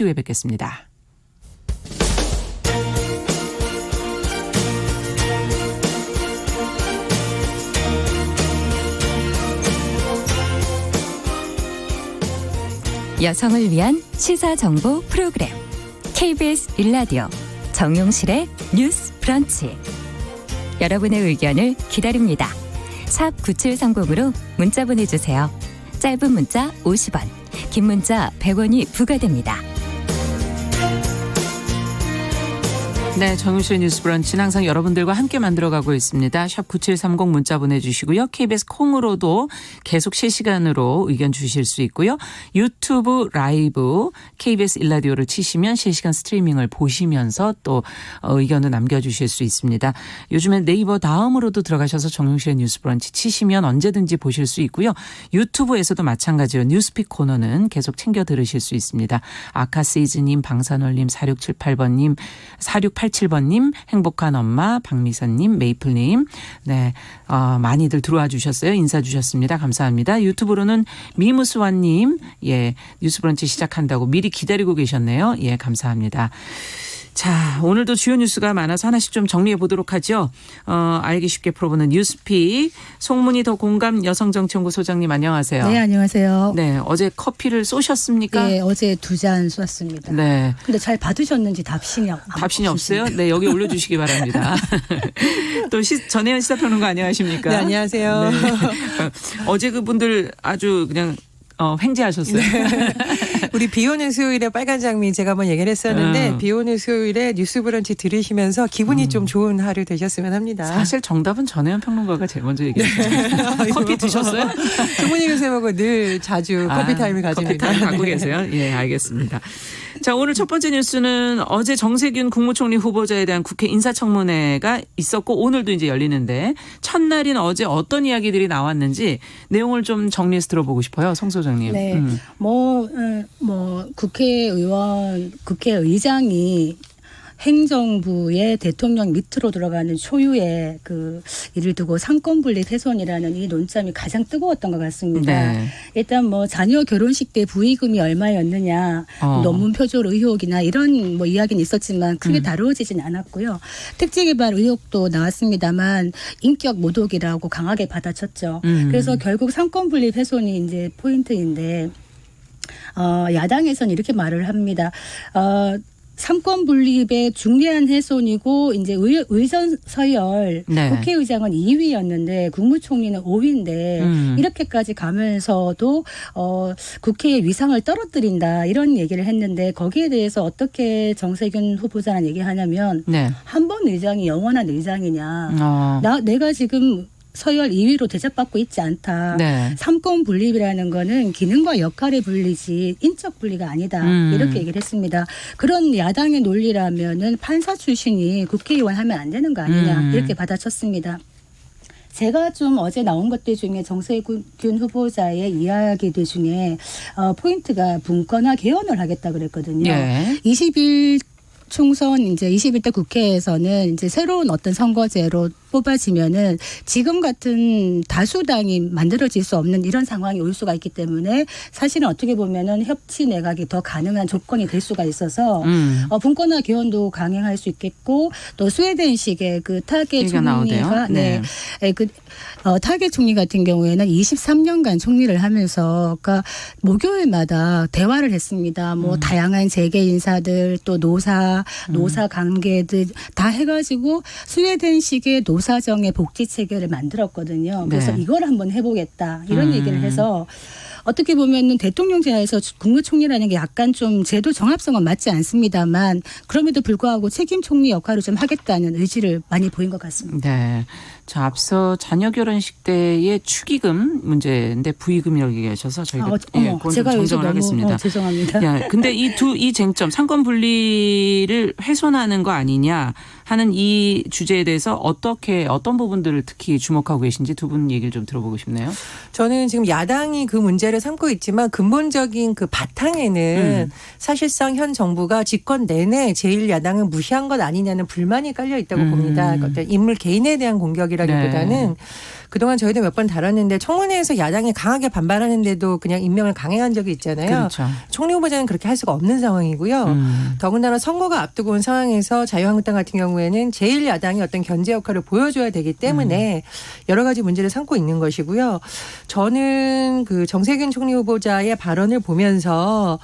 후에 뵙겠습니다. 여성을 위한 시사정보 프로그램 KBS 1라디오 정용실의 뉴스 브런치. 여러분의 의견을 기다립니다. 샵 9730으로 문자 보내주세요. 짧은 문자 50원, 긴 문자 100원이 부과됩니다. 네, 정용실의 뉴스 브런치는 항상 여러분들과 함께 만들어가고 있습니다. 샵 9730 문자 보내주시고요. KBS 콩으로도 계속 실시간으로 의견 주실 수 있고요. 유튜브 라이브 KBS 1라디오를 치시면 실시간 스트리밍을 보시면서 또 의견을 남겨주실 수 있습니다. 요즘엔 네이버 다음으로도 들어가셔서 정용실의 뉴스 브런치 치시면 언제든지 보실 수 있고요. 유튜브에서도 마찬가지로 뉴스픽 코너는 계속 챙겨 들으실 수 있습니다. 아카시즈님, 방산월님, 4678번님, 4687번님, 행복한 엄마, 박미선님, 메이플님, 네, 많이들 들어와 주셨어요. 인사 주셨습니다. 감사합니다. 유튜브로는 미무스완님, 예, 뉴스브런치 시작한다고 미리 기다리고 계셨네요. 예, 감사합니다. 자, 오늘도 주요 뉴스가 많아서 하나씩 좀 정리해 보도록 하죠. 알기 쉽게 풀어보는 뉴스픽. 송문희 더 공감 여성정치연구 소장님 안녕하세요. 네, 안녕하세요. 네, 어제 커피를 쏘셨습니까? 네, 어제 2잔 쐈습니다. 네. 근데 잘 받으셨는지 답신이 없어요? 네, 여기 올려주시기 바랍니다. 또 전혜연 시사평론가 안녕하십니까? 네, 안녕하세요. 네. 어제 그분들 아주 그냥 횡재하셨어요. 네. 우리 비오는 수요일에 빨간 장미 제가 한번 얘기를 했었는데 비오는 수요일에 뉴스 브런치 들으시면서 기분이 좀 좋은 하루 되셨으면 합니다. 사실 정답은 전혜연 평론가가 제일 먼저 얘기했어요. 커피 드셨어요? 송문희 교수님하고 늘 자주 커피 타임을 가집니다. 커피 타임 갖고 계세요? 예, 알겠습니다. 자, 오늘 첫 번째 뉴스는 어제 정세균 국무총리 후보자에 대한 국회 인사청문회가 있었고 오늘도 이제 열리는데 첫날인 어제 어떤 이야기들이 나왔는지 내용을 좀 정리해서 들어보고 싶어요. 송 소장님. 네. 국회의장이 행정부의 대통령 밑으로 들어가는 초유의 그 일을 두고 상권분립 훼손이라는 이 논점이 가장 뜨거웠던 것 같습니다. 네. 일단 자녀 결혼식 때 부의금이 얼마였느냐, 논문 표절 의혹이나 이런 이야기는 있었지만 크게 다루어지진 않았고요. 택지개발 의혹도 나왔습니다만 인격 모독이라고 강하게 받아쳤죠. 그래서 결국 상권분립 훼손이 이제 포인트인데 야당에서는 이렇게 말을 합니다. 상권 분립의 중대한 훼손이고 이제 의전 서열 네. 국회의장은 2위였는데 국무총리는 5위인데 이렇게까지 가면서도 국회의 위상을 떨어뜨린다 이런 얘기를 했는데 거기에 대해서 어떻게 정세균 후보자는 얘기하냐면 네. 한 번 의장이 영원한 의장이냐 내가 지금 서열 2위로 대접받고 있지 않다. 네. 삼권 분립이라는 거는 기능과 역할의 분리지 인적 분리가 아니다. 이렇게 얘기를 했습니다. 그런 야당의 논리라면은 판사 출신이 국회의원 하면 안 되는 거 아니냐 이렇게 받아쳤습니다. 제가 좀 어제 나온 것들 중에 정세균 후보자의 이야기들 중에 포인트가 분권화 개헌을 하겠다 그랬거든요. 예. 21대 국회에서는 이제 새로운 어떤 선거제로 뽑아지면은 지금 같은 다수당이 만들어질 수 없는 이런 상황이 올 수가 있기 때문에 사실은 어떻게 보면은 협치 내각이 더 가능한 조건이 될 수가 있어서 분권화 개헌도 강행할 수 있겠고 또 스웨덴식의 그 타게 총리가 타게 총리 같은 경우에는 23년간 총리를 하면서 그러니까 목요일마다 대화를 했습니다. 다양한 재계 인사들 또 노사 관계들 다 해가지고 스웨덴식의 노사정의 복지 체계를 만들었거든요. 그래서 네. 이걸 한번 해보겠다 이런 얘기를 해서 어떻게 보면은 대통령제하에서 국무총리라는 게 약간 좀 제도 정합성은 맞지 않습니다만 그럼에도 불구하고 책임 총리 역할을 좀 하겠다는 의지를 많이 보인 것 같습니다. 네. 자, 앞서 자녀 결혼식 때의 축의금 문제인데 부의금이라고 얘기하셔서 저희가 그건 제가 좀 여기서 정정을 너무 하겠습니다. 죄송합니다. 야, 근데 이 쟁점 상권 분리를 훼손하는 거 아니냐 하는 이 주제에 대해서 어떤 부분들을 특히 주목하고 계신지 두 분 얘기를 좀 들어보고 싶네요. 저는 지금 야당이 그 문제를 삼고 있지만 근본적인 그 바탕에는 사실상 현 정부가 집권 내내 제1야당은 무시한 것 아니냐는 불만이 깔려 있다고 봅니다. 어떤 인물 개인에 대한 공격이 지적이라기보다는 네. 그동안 저희도 몇 번 다뤘는데 청문회에서 야당이 강하게 반발하는데도 그냥 임명을 강행한 적이 있잖아요. 그렇죠. 총리 후보자는 그렇게 할 수가 없는 상황이고요. 더군다나 선거가 앞두고 온 상황에서 자유한국당 같은 경우에는 제1야당이 어떤 견제 역할을 보여줘야 되기 때문에 여러 가지 문제를 삼고 있는 것이고요. 저는 그 정세균 총리 후보자의 발언을 보면서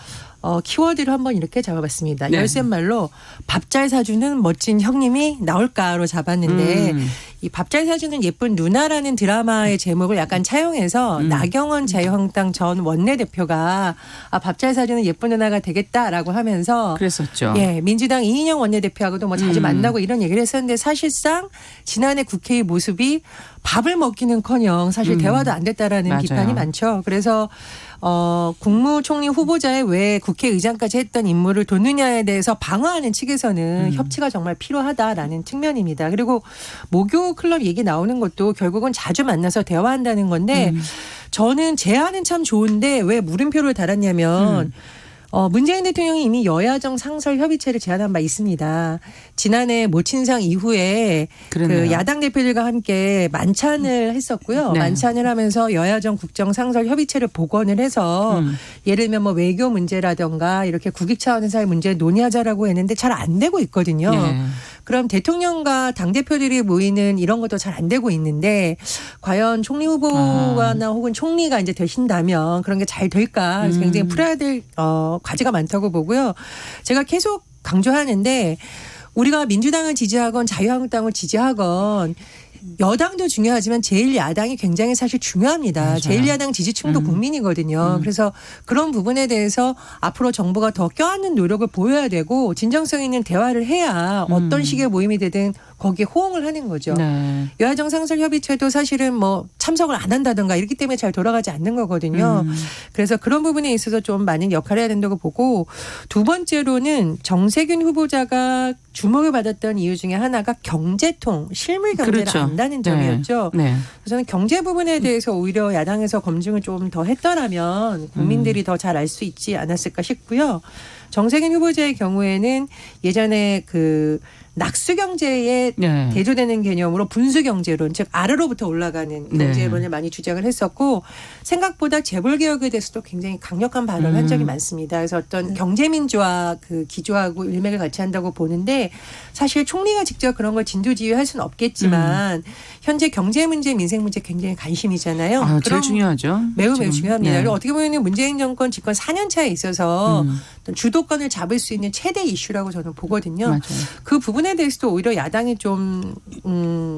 키워드를 한번 이렇게 잡아봤습니다. 네. 열쇠말로 밥 잘 사주는 멋진 형님이 나올까로 잡았는데 이 밥 잘 사주는 예쁜 누나라는 드라마의 제목을 약간 차용해서 나경원 자유한국당 전 원내대표가 밥 잘 사주는 예쁜 누나가 되겠다라고 하면서 그랬었죠. 예, 민주당 이인영 원내대표하고도 뭐 자주 만나고 이런 얘기를 했었는데 사실상 지난해 국회의 모습이 밥을 먹기는커녕 사실 대화도 안 됐다라는 맞아요. 비판이 많죠. 그래서 국무총리 후보자의 왜 국회의장까지 했던 임무를 뒀느냐에 대해서 방어하는 측에서는 협치가 정말 필요하다라는 측면입니다. 그리고 모교 클럽 얘기 나오는 것도 결국은 자주 만나서 대화한다는 건데 저는 제안은 참 좋은데 왜 물음표를 달았냐면 문재인 대통령이 이미 여야정 상설 협의체를 제안한 바 있습니다. 지난해 모친상 이후에 그러네요. 그 야당 대표들과 함께 만찬을 했었고요. 네. 만찬을 하면서 여야정 국정 상설 협의체를 복원을 해서 예를 들면 뭐 외교 문제라든가 이렇게 국익 차원에서의 문제 논의하자라고 했는데 잘 안 되고 있거든요. 네. 그럼 대통령과 당대표들이 모이는 이런 것도 잘 안 되고 있는데 과연 총리 후보나 혹은 총리가 이제 되신다면 그런 게 잘 될까 그래서 굉장히 풀어야 될 과제가 많다고 보고요. 제가 계속 강조하는데 우리가 민주당을 지지하건 자유한국당을 지지하건 여당도 중요하지만 제1야당이 굉장히 사실 중요합니다. 맞아요. 제1야당 지지층도 국민이거든요. 그래서 그런 부분에 대해서 앞으로 정부가 더 껴안는 노력을 보여야 되고 진정성 있는 대화를 해야 어떤 식의 모임이 되든 거기에 호응을 하는 거죠. 네. 여야정 상설 협의체도 사실은 뭐 참석을 안 한다든가 이렇기 때문에 잘 돌아가지 않는 거거든요. 그래서 그런 부분에 있어서 좀 많은 역할을 해야 된다고 보고 두 번째로는 정세균 후보자가 주목을 받았던 이유 중에 하나가 경제통, 실물 경제를 그렇죠. 안다는 점이었죠. 네. 그래서 저는 경제 부분에 대해서 오히려 야당에서 검증을 좀 더 했더라면 국민들이 더 잘 알 수 있지 않았을까 싶고요. 정세균 후보자의 경우에는 예전에 그 낙수 경제에 네. 대조되는 개념으로 분수 경제론, 즉 아래로부터 올라가는 네. 경제론을 많이 주장을 했었고 생각보다 재벌 개혁에 대해서도 굉장히 강력한 발언을 한 적이 많습니다. 그래서 어떤 경제민주화 그 기조하고 일맥을 같이 한다고 보는데 사실 총리가 직접 그런 걸 진두지휘할 수는 없겠지만 현재 경제 문제, 민생 문제 굉장히 관심이잖아요. 제일 그럼 중요하죠. 매우 지금. 중요합니다. 네. 그리고 어떻게 보면 문재인 정권 집권 4년 차에 있어서 어떤 주도권을 잡을 수 있는 최대 이슈라고 저는 보거든요. 맞아요. 그 부분에 대해서도 오히려 야당이 좀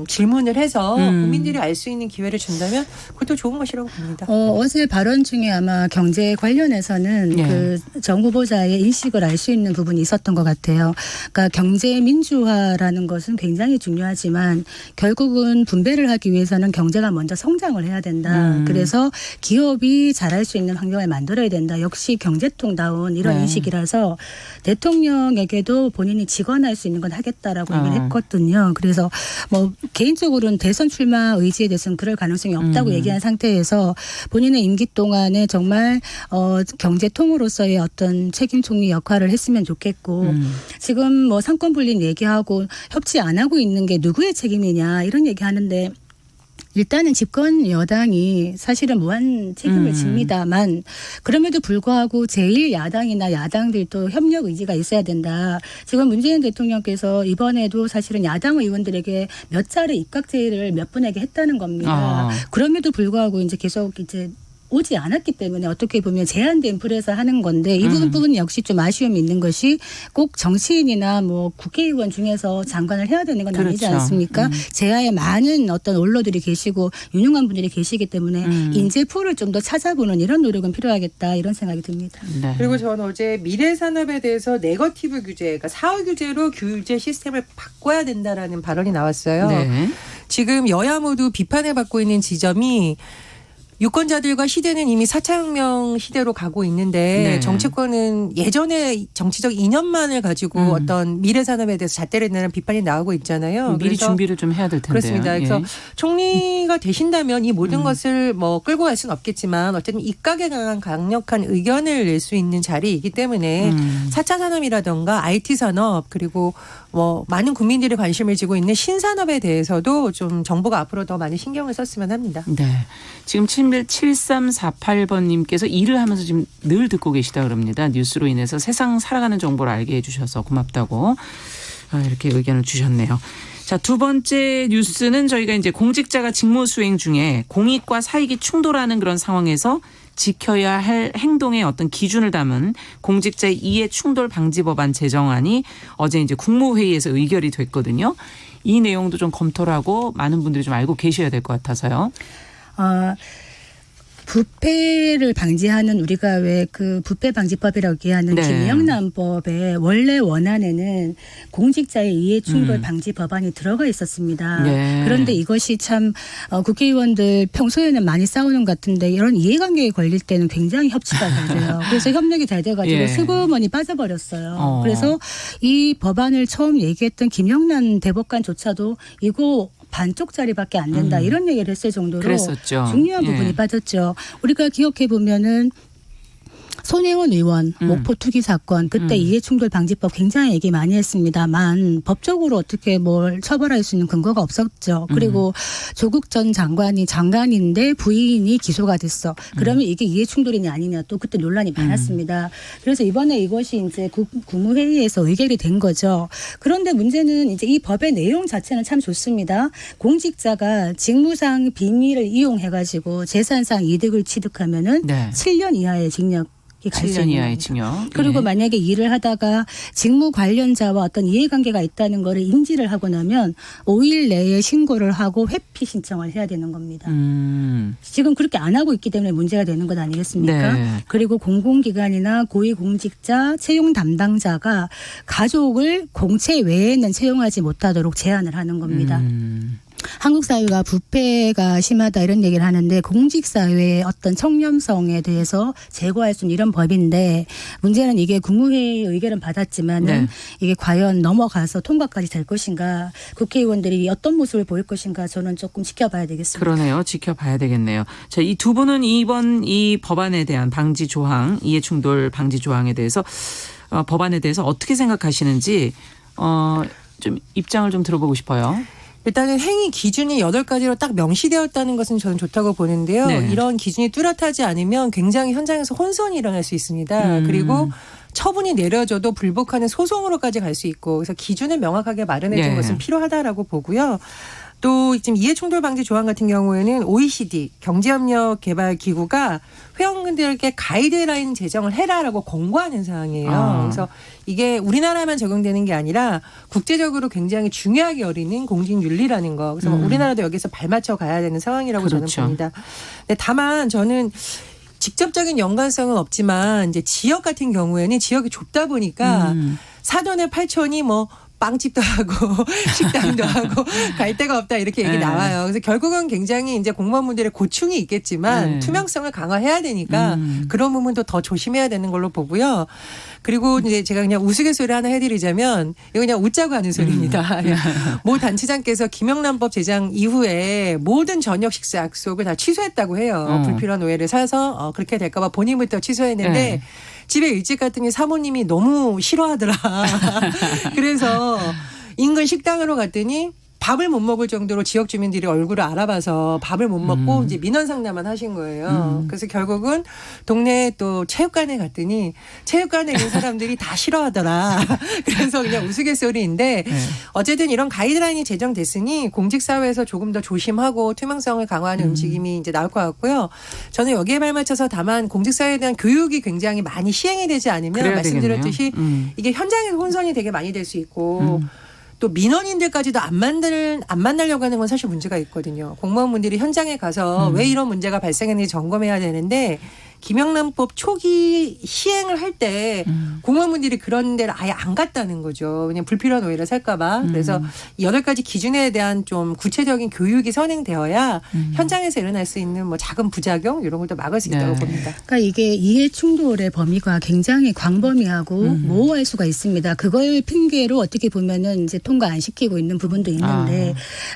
질문을 해서 국민들이 알 수 있는 기회를 준다면 그것도 좋은 것이라고 봅니다. 어제 발언 중에 아마 경제 관련해서는 네. 그 정 후보자의 인식을 알 수 있는 부분이 있었던 것 같아요. 그러니까 경제 민주화라는 것은 굉장히 중요하지만 결국은 분배를 하기 위해서는 경제가 먼저 성장을 해야 된다. 그래서 기업이 잘할 수 있는 환경을 만들어야 된다. 역시 경제통다운 이런 네. 인식이라서 대통령에게도 본인이 직언할 수 있는 건 하겠다라고 얘기를 했거든요. 그래서 뭐 개인적으로는 대선 출마 의지에 대해서는 그럴 가능성이 없다고 얘기한 상태에서 본인의 임기 동안에 정말 경제통으로서의 어떤 책임 총리 역할을 했으면 좋겠고 지금 뭐 상권 분립 얘기하고 협치 안 하고 있는 게 누구의 책임이냐 이런 얘기하는데 일단은 집권 여당이 사실은 무한 책임을 집니다만 그럼에도 불구하고 제1야당이나 야당들도 협력 의지가 있어야 된다. 지금 문재인 대통령께서 이번에도 사실은 야당 의원들에게 몇 차례 입각 제의를 몇 분에게 했다는 겁니다. 그럼에도 불구하고 이제 계속 이제 오지 않았기 때문에 어떻게 보면 제한된 풀에서 하는 건데 이 부분 역시 좀 아쉬움이 있는 것이 꼭 정치인이나 뭐 국회의원 중에서 장관을 해야 되는 건 아니지 그렇죠. 않습니까? 제하에 많은 어떤 언론들이 계시고 유능한 분들이 계시기 때문에 인재 풀을 좀 더 찾아보는 이런 노력은 필요하겠다 이런 생각이 듭니다. 네. 그리고 저는 어제 미래 산업에 대해서 네거티브 규제, 그러니까 사후 규제로 규제 시스템을 바꿔야 된다라는 발언이 나왔어요. 네. 지금 여야 모두 비판을 받고 있는 지점이 유권자들과 시대는 이미 4차 혁명 시대로 가고 있는데 네. 정치권은 예전에 정치적 이념만을 가지고 어떤 미래 산업에 대해서 잣대를 내는 비판이 나오고 있잖아요. 미리 그래서 준비를 좀 해야 될 텐데요. 그렇습니다. 그래서 예. 총리가 되신다면 이 모든 것을 뭐 끌고 갈 수는 없겠지만 어쨌든 입각에 강한 강력한 의견을 낼 수 있는 자리이기 때문에 4차 산업이라든가 IT 산업 그리고 뭐 많은 국민들이 관심을 지고 있는 신산업에 대해서도 좀 정부가 앞으로 더 많이 신경을 썼으면 합니다. 네. 지금 7348번님께서 일을 하면서 지금 늘 듣고 계시다 그럽니다. 뉴스로 인해서 세상 살아가는 정보를 알게 해주셔서 고맙다고 이렇게 의견을 주셨네요. 자, 두 번째 뉴스는 저희가 이제 공직자가 직무 수행 중에 공익과 사익이 충돌하는 그런 상황에서 지켜야 할 행동의 어떤 기준을 담은 공직자의 이해 충돌 방지 법안 제정안이 어제 이제 국무회의에서 의결이 됐거든요. 이 내용도 좀 검토를 하고 많은 분들이 좀 알고 계셔야 될 것 같아서요. 부패를 방지하는 우리가 왜 그 부패방지법이라고 얘기하는 네. 김영란법의 원래 원안에는 공직자의 이해충돌 방지 법안이 들어가 있었습니다. 네. 그런데 이것이 참 국회의원들 평소에는 많이 싸우는 것 같은데 이런 이해관계에 걸릴 때는 굉장히 협치가 잘 돼요. 그래서 협력이 잘 돼가지고 예. 슬그머니 빠져버렸어요. 그래서 이 법안을 처음 얘기했던 김영란 대법관조차도 이거 반쪽짜리밖에 안 된다 이런 얘기를 했을 정도로 그랬었죠. 중요한 예. 부분이 빠졌죠. 우리가 기억해 보면은 손혜원 의원 목포 투기 사건 그때 이해충돌 방지법 굉장히 얘기 많이 했습니다만 법적으로 어떻게 뭘 처벌할 수 있는 근거가 없었죠. 그리고 조국 전 장관인데 부인이 기소가 됐어. 그러면 이게 이해충돌이냐 아니냐 또 그때 논란이 많았습니다. 그래서 이번에 이것이 이제 국무회의에서 의결이 된 거죠. 그런데 문제는 이제 이 법의 내용 자체는 참 좋습니다. 공직자가 직무상 비밀을 이용해가지고 재산상 이득을 취득하면은 네. 7년 이하의 징역. 7년 이하의 징역. 그리고 예. 만약에 일을 하다가 직무 관련자와 어떤 이해관계가 있다는 거를 인지를 하고 나면 5일 내에 신고를 하고 회피 신청을 해야 되는 겁니다. 지금 그렇게 안 하고 있기 때문에 문제가 되는 것 아니겠습니까? 네. 그리고 공공기관이나 고위공직자 채용 담당자가 가족을 공채 외에는 채용하지 못하도록 제한을 하는 겁니다. 한국 사회가 부패가 심하다 이런 얘기를 하는데 공직 사회의 어떤 청렴성에 대해서 제고할 수 있는 이런 법인데 문제는 이게 국무회의 의결은 받았지만은 네. 이게 과연 넘어가서 통과까지 될 것인가 국회의원들이 어떤 모습을 보일 것인가 저는 조금 지켜봐야 되겠습니다. 그러네요. 지켜봐야 되겠네요. 자, 이 두 분은 이번 이 법안에 대한 방지 조항, 이해충돌 방지 조항에 대해서 법안에 대해서 어떻게 생각하시는지 좀 입장을 좀 들어보고 싶어요. 일단은 행위 기준이 8가지로 딱 명시되었다는 것은 저는 좋다고 보는데요. 네. 이런 기준이 뚜렷하지 않으면 굉장히 현장에서 혼선이 일어날 수 있습니다. 그리고 처분이 내려져도 불복하는 소송으로까지 갈 수 있고 그래서 기준을 명확하게 마련해 준 네. 것은 필요하다라고 보고요. 또 지금 이해충돌 방지 조항 같은 경우에는 OECD 경제협력개발기구가 회원들에게 가이드라인 제정을 해라라고 권고하는 사항이에요. 그래서 이게 우리나라만 적용되는 게 아니라 국제적으로 굉장히 중요하게 여기는 공직윤리라는 거. 그래서 우리나라도 여기서 발맞춰 가야 되는 상황이라고 그렇죠. 저는 봅니다. 근데 다만 저는 직접적인 연관성은 없지만 이제 지역 같은 경우에는 지역이 좁다 보니까 사돈의 8촌이 뭐 빵집도 하고 식당도 하고 갈 데가 없다 이렇게 얘기 네. 나와요. 그래서 결국은 굉장히 이제 공무원분들의 고충이 있겠지만 네. 투명성을 강화해야 되니까 그런 부분도 더 조심해야 되는 걸로 보고요. 그리고 이제 제가 그냥 우스갯소리 하나 해드리자면 이거 그냥 웃자고 하는 소리입니다. 모 단체장께서 김영란법 제정 이후에 모든 저녁 식사 약속을 다 취소했다고 해요. 불필요한 오해를 사서 그렇게 될까 봐 본인부터 취소했는데 네. 집에 일찍 갔더니 사모님이 너무 싫어하더라. 그래서 인근 식당으로 갔더니 밥을 못 먹을 정도로 지역 주민들이 얼굴을 알아봐서 밥을 못 먹고 이제 민원 상담만 하신 거예요. 그래서 결국은 동네 또 체육관에 갔더니 체육관에 있는 사람들이 다 싫어하더라. 그래서 그냥 우스갯소리인데 네. 어쨌든 이런 가이드라인이 제정됐으니 공직사회에서 조금 더 조심하고 투명성을 강화하는 움직임이 이제 나올 것 같고요. 저는 여기에 발맞춰서 다만 공직사회에 대한 교육이 굉장히 많이 시행이 되지 않으면 그래야 말씀드렸듯이 되겠네요. 이게 현장에서 혼선이 되게 많이 될 수 있고 또 민원인들까지도 안 만나려고 하는 건 사실 문제가 있거든요. 공무원분들이 현장에 가서 왜 이런 문제가 발생했는지 점검해야 되는데 김영란법 초기 시행을 할 때 공무원분들이 그런 데를 아예 안 갔다는 거죠. 그냥 불필요한 오해를 살까봐. 그래서 8가지 기준에 대한 좀 구체적인 교육이 선행되어야 현장에서 일어날 수 있는 뭐 작은 부작용 이런 것도 막을 수 있다고 네. 봅니다. 그러니까 이게 이해 충돌의 범위가 굉장히 광범위하고 모호할 수가 있습니다. 그걸 핑계로 어떻게 보면은 이제 통과 안 시키고 있는 부분도 있는데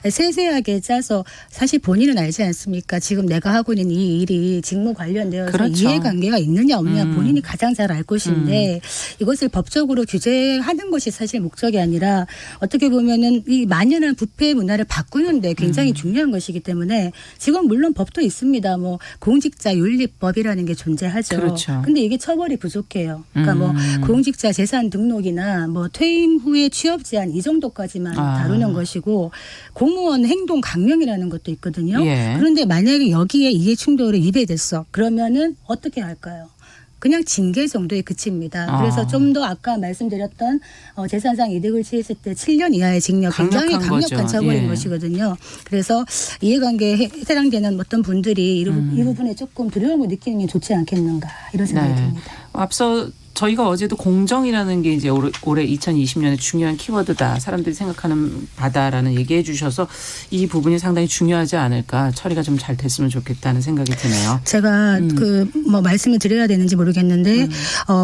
세세하게 짜서 사실 본인은 알지 않습니까? 지금 내가 하고 있는 이 일이 직무 관련되어서 그렇죠. 이해관계가 있느냐 없느냐 본인이 가장 잘 알 것인데 이것을 법적으로 규제하는 것이 사실 목적이 아니라 어떻게 보면은 이 만연한 부패 문화를 바꾸는데 굉장히 중요한 것이기 때문에 지금 물론 법도 있습니다. 뭐 공직자 윤리법이라는 게 존재하죠. 그렇죠. 근데 이게 처벌이 부족해요. 그러니까 뭐 공직자 재산 등록이나 뭐 퇴임 후에 취업 제한 이 정도까지만 다루는 것이고 공무원 행동 강령이라는 것도 있거든요. 예. 그런데 만약에 여기에 이해 충돌이 위배됐어. 그러면은 어떻게 할까요? 그냥 징계 정도에 그칩니다. 그래서 좀 더 아까 말씀드렸던 재산상 이득을 취했을 때 7년 이하의 징역 굉장히 강력한 강력한 거죠. 처벌인 예. 것이거든요. 그래서 이해관계에 해당되는 어떤 분들이 이 부분에 조금 두려움을 느끼는 게 좋지 않겠는가 이런 생각이 네. 듭니다. 앞서 저희가 어제도 공정이라는 게 이제 올해 2020년에 중요한 키워드다. 사람들이 생각하는 바다라는 얘기해 주셔서 이 부분이 상당히 중요하지 않을까. 처리가 좀 잘 됐으면 좋겠다는 생각이 드네요. 제가 그 뭐 말씀을 드려야 되는지 모르겠는데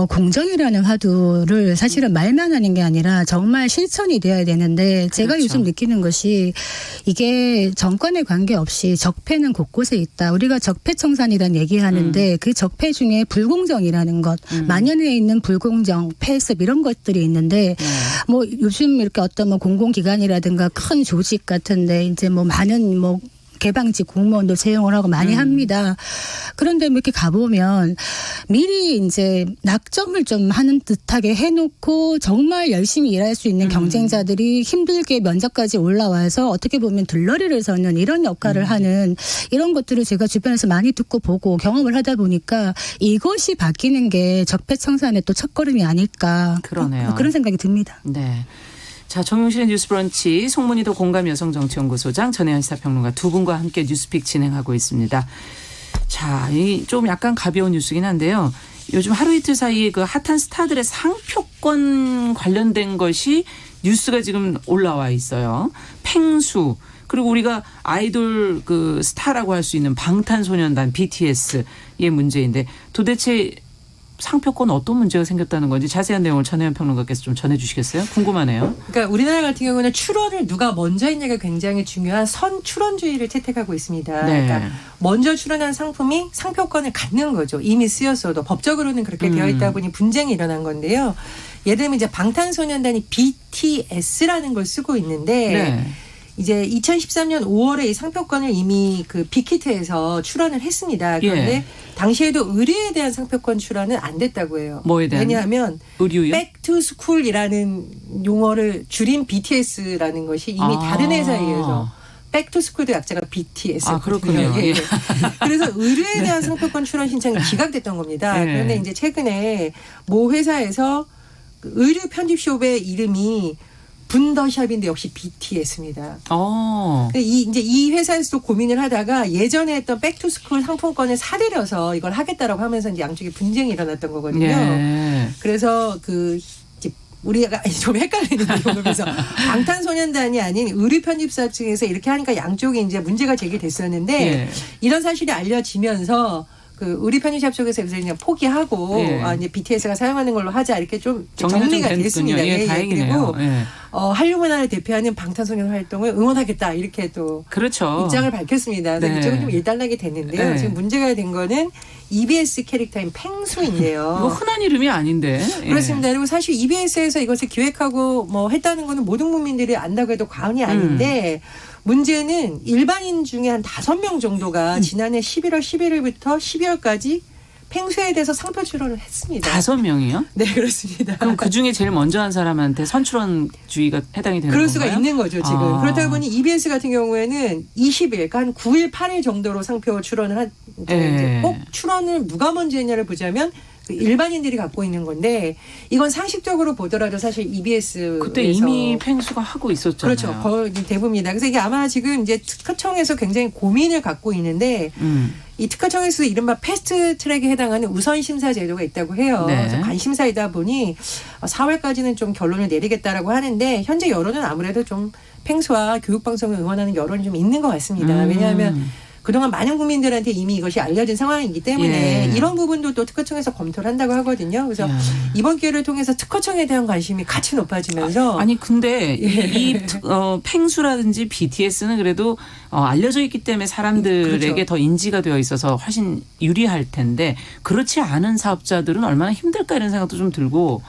공정이라는 화두를 사실은 말만 하는 게 아니라 정말 실천이 되어야 되는데 제가 그렇죠. 요즘 느끼는 것이 이게 정권에 관계없이 적폐는 곳곳에 있다. 우리가 적폐청산이라는 얘기하는데 그 적폐 중에 불공정이라는 것, 만연해 있는 불공정, 폐습 이런 것들이 있는데 뭐 요즘 이렇게 어떤 뭐 공공기관이라든가 큰 조직 같은데 이제 뭐 많은 뭐 개방직 공무원도 채용을 하고 많이 합니다. 그런데 뭐 이렇게 가보면 미리 이제 낙점을 좀 하는 듯하게 해놓고 정말 열심히 일할 수 있는 경쟁자들이 힘들게 면접까지 올라와서 어떻게 보면 들러리를 서는 이런 역할을 하는 이런 것들을 제가 주변에서 많이 듣고 보고 경험을 하다 보니까 이것이 바뀌는 게 적폐청산의 또 첫걸음이 아닐까. 그러네요. 그런 생각이 듭니다. 네. 자, 정용실의 뉴스 브런치 송문희도 공감 여성정치연구소장 전혜연 시사평론가 두 분과 함께 뉴스픽 진행하고 있습니다. 자, 이 좀 약간 가벼운 뉴스긴 한데요. 요즘 하루 이틀 사이에 그 핫한 스타들의 상표권 관련된 것이 뉴스가 지금 올라와 있어요. 팽수. 그리고 우리가 아이돌 그 스타라고 할 수 있는 방탄소년단 BTS의 문제인데 도대체 상표권 어떤 문제가 생겼다는 건지 자세한 내용을 전혜연 평론가께서 좀 전해주시겠어요? 궁금하네요. 그러니까 우리나라 같은 경우는 출원을 누가 먼저 했냐가 굉장히 중요한 선출원주의를 채택하고 있습니다. 네. 그러니까 먼저 출원한 상품이 상표권을 갖는 거죠. 이미 쓰였어도 법적으로는 그렇게 되어 있다 보니 분쟁이 일어난 건데요. 예를 들면 이제 방탄소년단이 BTS라는 걸 쓰고 있는데 네. 이제 2013년 5월에 이 상표권을 이미 그 빅히트에서 출원을 했습니다. 그런데 예. 당시에도 의류에 대한 상표권 출원은 안 됐다고 해요. 뭐에 대한? 왜냐하면 의류요? 백투스쿨이라는 용어를 줄인 BTS라는 것이 이미 다른 회사에 의해서 백투스쿨도 약자가 BTS. 아, 그렇군요. 예. 그래서 의류에 대한 상표권 출원 신청이 기각됐던 겁니다. 예. 그런데 이제 최근에 모 회사에서 그 의류 편집숍의 이름이 분더샵인데 역시 BTS입니다. 이제 이 회사에서도 고민을 하다가 예전에 했던 백투스쿨 상품권을 사들여서 이걸 하겠다라고 하면서 이제 양쪽에 분쟁이 일어났던 거거든요. 예. 그래서 우리가 좀 헷갈리는데 그래서 방탄소년단이 아닌 의류 편집사 측에서 이렇게 하니까 양쪽이 이제 문제가 제기됐었는데 예. 이런 사실이 알려지면서 그 의류 편집샵 쪽에서 그냥 포기하고 예. 이제 BTS가 사용하는 걸로 하자 이렇게 좀 정리가 정리가 좀 됐습니다. 예, 다행이네요. 그리고 예. 한류 문화를 대표하는 방탄소년 활동을 응원하겠다 이렇게 또 그렇죠. 입장을 밝혔습니다. 그래서 네. 이쪽은 좀 일단락이 됐는데요. 네. 지금 문제가 된 거는 EBS 캐릭터인 팽수인데요. 이거 흔한 이름이 아닌데. 예. 그렇습니다. 그리고 사실 EBS에서 이것을 기획하고 뭐 했다는 거는 모든 국민들이 안다고 해도 과언이 아닌데 문제는 일반인 중에 한 5명 정도가 지난해 11월 11일부터 12월까지 팽수에 대해서 상표 출원을 했습니다. 5명이요? 네, 그렇습니다. 그럼 그중에 제일 먼저 한 사람한테 선출원주의가 해당이 되는 그럴 건가요? 수가 있는 거죠, 지금. 아. 그렇다 보니 EBS 같은 경우에는 20일, 그러니까 한 9일, 8일 정도로 상표 출원을 예. 이제 꼭 출원을 누가 먼저 했냐를 보자면 그 일반인들이 갖고 있는 건데 이건 상식적으로 보더라도 사실 EBS에서 그때 이미 팽수가 하고 있었잖아요. 그렇죠. 거의 대부분입니다. 그래서 이게 아마 지금 이제 특허청에서 굉장히 고민을 갖고 있는데 이 특허청에서 이른바 패스트 트랙에 해당하는 우선 심사 제도가 있다고 해요. 네. 그래서 관심사이다 보니 4월까지는 좀 결론을 내리겠다라고 하는데 현재 여론은 아무래도 좀 팽수와 교육방송을 응원하는 여론이 좀 있는 것 같습니다. 왜냐하면 그동안 많은 국민들한테 이미 이것이 알려진 상황이기 때문에 예. 이런 부분도 또 특허청에서 검토를 한다고 하거든요. 그래서 이번 기회를 통해서 특허청에 대한 관심이 같이 높아지면서 아니 근데 이 팽수라든지 BTS는 그래도 알려져 있기 때문에 사람들에게 그렇죠. 더 인지가 되어 있어서 훨씬 유리할 텐데 그렇지 않은 사업자들은 얼마나 힘들까 이런 생각도 좀 들고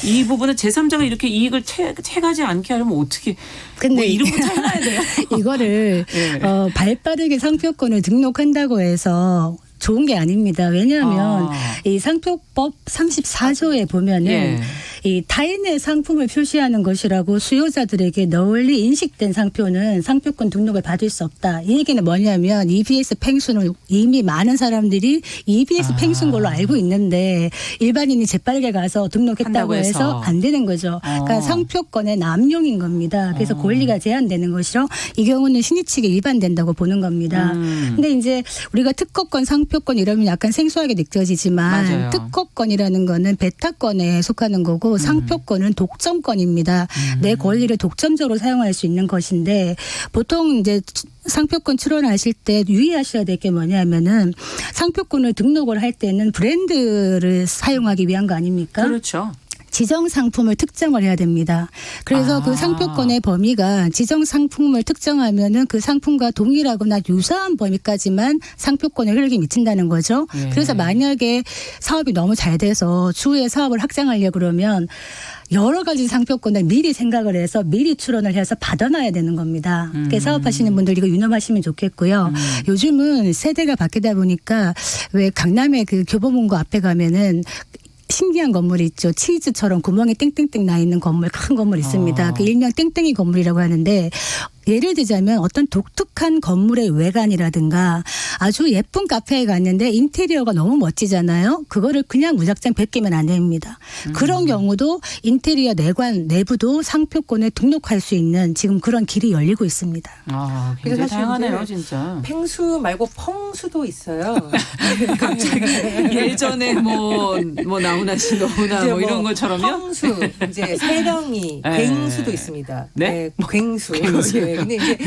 이 부분은 제3자가 이렇게 이익을 채가지 않게 하려면 어떻게 근데 뭐 이름부터 해놔야 돼요. 이거를 네. 발빠르게 상표권을 등록한다고 해서 좋은 게 아닙니다. 왜냐하면 이 상표법 34조에 보면은 예. 이 타인의 상품을 표시하는 것이라고 수요자들에게 널리 인식된 상표는 상표권 등록을 받을 수 없다. 이 얘기는 뭐냐면 EBS 팽수는 이미 많은 사람들이 EBS 팽수인 걸로 알고 있는데 일반인이 재빨리 가서 등록했다고 한다고 해서. 해서 안 되는 거죠. 그러니까 상표권의 남용인 겁니다. 그래서 권리가 제한되는 것이로 이 경우는 신의칙에 위반된다고 보는 겁니다. 근데 이제 우리가 특허권, 상표권 이러면 약간 생소하게 느껴지지만 맞아요. 특허권이라는 거는 배타권에 속하는 거고 상표권은 독점권입니다. 내 권리를 독점적으로 사용할 수 있는 것인데 보통 이제 상표권 출원하실 때 유의하셔야 될 게 뭐냐면은 상표권을 등록을 할 때는 브랜드를 사용하기 위한 거 아닙니까? 그렇죠. 지정 상품을 특정을 해야 됩니다. 그래서 그 상표권의 범위가 지정 상품을 특정하면은 그 상품과 동일하거나 유사한 범위까지만 상표권의 효력이 미친다는 거죠. 예. 그래서 만약에 사업이 너무 잘 돼서 추후에 사업을 확장하려고 그러면 여러 가지 상표권을 미리 생각을 해서 미리 출원을 해서 받아놔야 되는 겁니다. 그러니까 사업하시는 분들 이거 유념하시면 좋겠고요. 요즘은 세대가 바뀌다 보니까 왜 강남의 그 교보문고 앞에 가면은 신기한 건물이 있죠. 치즈처럼 구멍이 땡땡땡 나 있는 건물, 큰 건물 있습니다. 그 일명 땡땡이 건물이라고 하는데 예를 들자면 어떤 독특한 건물의 외관이라든가 아주 예쁜 카페에 갔는데 인테리어가 너무 멋지잖아요. 그거를 그냥 무작정 베끼면 안 됩니다. 그런 경우도 인테리어 내관 내부도 상표권에 등록할 수 있는 지금 그런 길이 열리고 있습니다. 굉장히 사실 다양하네요, 이제 진짜. 팽수 말고 펑수도 있어요. 갑자기 예전에 뭐 나훈아 씨 너무나 이제 뭐 이런 것처럼요. 펑수, 이제 세령이, 네. 괭수도 있습니다. 네? 괭수. 네. 근데 이제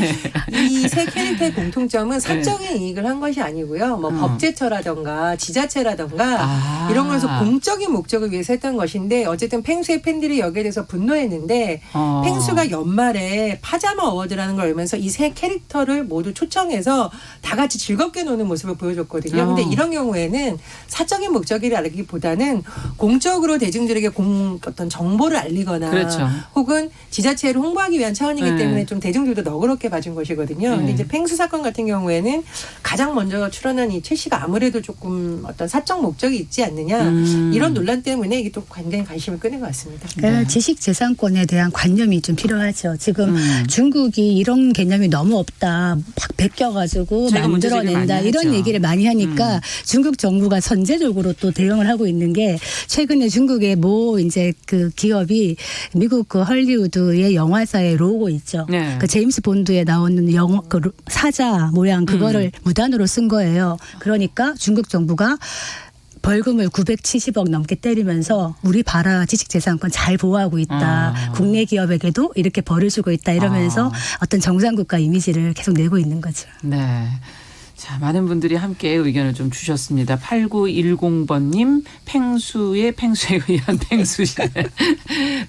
이 세 캐릭터의 공통점은 사적인 이익을 한 것이 아니고요. 뭐 법제처라던가 지자체라던가 이런 거에서 공적인 목적을 위해서 했던 것인데 어쨌든 팽수의 팬들이 여기에 대해서 분노했는데 팽수가 연말에 파자마 어워드라는 걸 열면서 이 세 캐릭터를 모두 초청해서 다 같이 즐겁게 노는 모습을 보여줬거든요. 근데 이런 경우에는 사적인 목적이라기보다는 공적으로 대중들에게 어떤 정보를 알리거나 그렇죠. 혹은 지자체를 홍보하기 위한 차원이기 네. 때문에 좀 대중들도 너그럽게 봐준 것이거든요. 근데 이제 팽수 사건 같은 경우에는 가장 먼저 출연한 이 최 씨가 아무래도 조금 어떤 사적 목적이 있지 않느냐 이런 논란 때문에 이게 또 굉장히 관심을 끄는 것 같습니다. 그러니까 지식재산권에 대한 관념이 좀 필요하죠. 지금 중국이 이런 개념이 너무 없다. 막 베껴가지고 저희가 문제제기를 만들어낸다. 많이 이런 하죠. 얘기를 많이 하니까 중국 정부가 선제적으로 또 대응을 하고 있는 게 최근에 중국의 모 이제 그 기업이 미국 그 헐리우드의 영화사의 로고 있죠. 네. 그 제임스 본드에 나오는 그 사자 모양 그거를 무단으로 쓴 거예요. 그러니까 중국 정부가 벌금을 970억 넘게 때리면서 우리 봐라 지식재산권 잘 보호하고 있다. 국내 기업에게도 이렇게 벌을 주고 있다 이러면서 어떤 정상국가 이미지를 계속 내고 있는 거죠. 네. 자, 많은 분들이 함께 의견을 좀 주셨습니다. 8910번님, 팽수에 의한 팽수시네.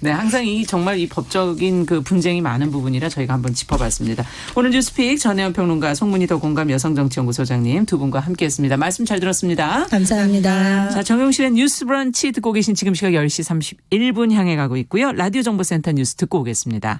네, 항상 정말 이 법적인 그 분쟁이 많은 부분이라 저희가 한번 짚어봤습니다. 오늘 뉴스픽 전혜연 평론가, 송문희 더 공감 여성정치연구소장님 두 분과 함께했습니다. 말씀 잘 들었습니다. 감사합니다. 자, 정용실의 뉴스 브런치 듣고 계신 지금 시각 10시 31분 향해 가고 있고요. 라디오 정보센터 뉴스 듣고 오겠습니다.